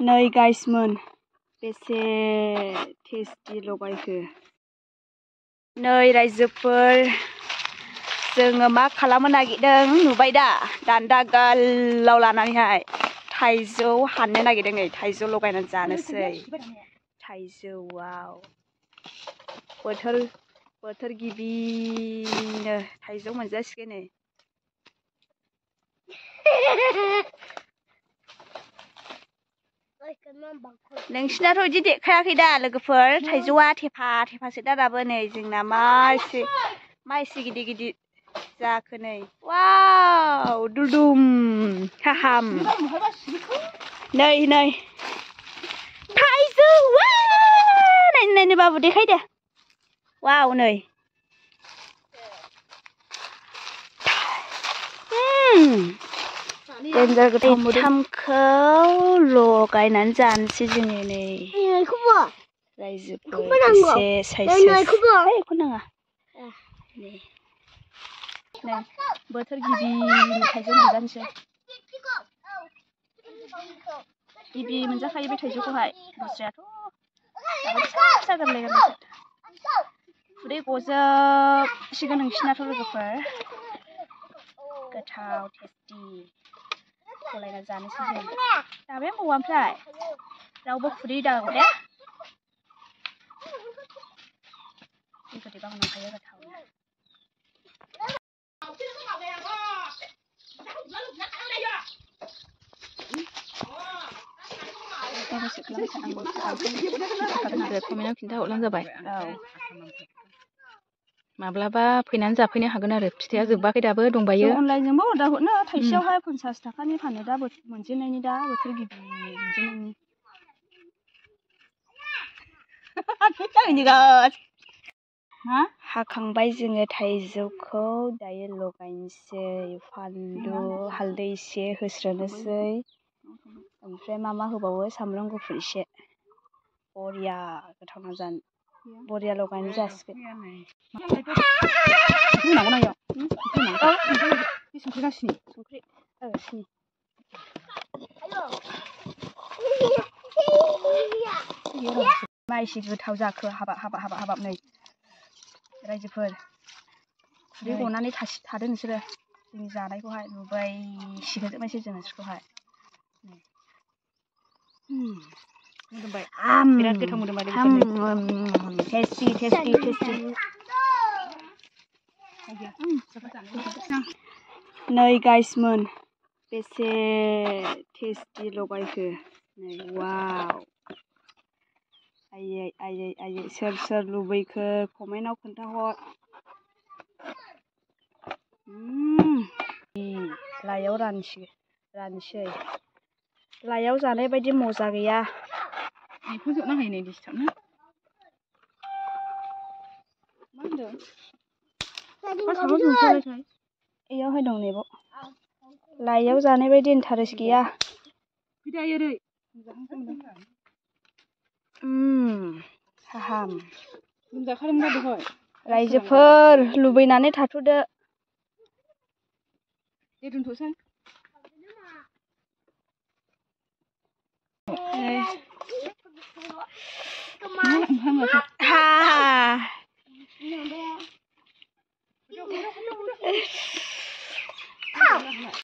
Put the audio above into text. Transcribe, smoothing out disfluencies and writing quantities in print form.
नै गाइसमोन बेसे टेस्टि लगायखो। नै रायजोफोर जोङो मा खालामनो नागिरदों नुबाय दा दान्दा गोलाव लानानैहाय थाइजौ हाननो नागिरदों। नै थाइजौ लगायनानै जानोसै। थाइजौआव बोथोर गिबिनो थाइजौ मोनजासिगोन नै। नोंसिनाथ' बिदि देखायाखै दा लोगोफोर थाइजौआ थेफा थेफासो दा दाबो नै जोंना मा एसे गिदिर गिदिर जाखो नै। वाव दुलुम हाहाम। नै थाइजौआ नायनो बाबु देखायदो। वाव नै देन्जार गोथाव मोदोमखौ लगायनानै जानोसै जोङो नै रायजोफोर एसे साइज बेखौ नाङा। नै बोथोर गिबिनि थाइजौ मोनजानोसै। गिबि मोनजाखायो बे थाइजौखौहाय दस्रायाथ' फिसा गोरलै खुदै गजोबसिगोन नोंसिनाथ' लोगोफोर। गोथाव टेस्टि गलायना जानोसै जों। जाबायानो बावा ओमफ्राय रावबो खुदै दागाव दे। गोदैबा मोनखायो गोथावनो। कमेन्टआव खिन्थाहरब्लानो जाबाय। माब्लाबा फैनानै जाफैनो हागोन आरो फिथाइया जोबाखै दाबो दंबायो। अनलाइनजोंबो अर्डार हरनो थाइसेयावहाय 50 थाखानि फानो दा मोनजेननायनि दा बोथोर गिबि मोनजेननायनि। हाखांबाय जोङो थाइजौखौ दायो लगायनोसै फानलु हालदै एसे होस्रोनोसै ओमफ्राय मा होबावो सामब्राम गुफुर एसे बरिया गोथाव जानो बरिया लगायनाय जासिगोन। मा एसे गोथाव जाखो हाबाब नै रायजोफोर खुदै गनानै थादो नोंसोरो जोंनि जानायखौहाय नुबायसिगोनसै जों नोंसोरखौहाय। मोदोमबाय बिराद गोथाव मोदोमबाय टेस्टि नै गाइसमोन बेसे टेस्टि लगायखो नै। वाव आयै सोर लुबैखो कमेन्टआव खोन्थाहर। लाइआव रानसै लाइआव जानाय बायदि मजा गैया। बेखौ जोबनो हायो नै डिस्टार्बनो। मा होनदों? इयावहाय दं नेबाव लाइआव जानाय बायदि इन्टारेस्ट गैया। हाहाम रायजोफोर लुबैनानै थाथ'दो। दोनथ'सै।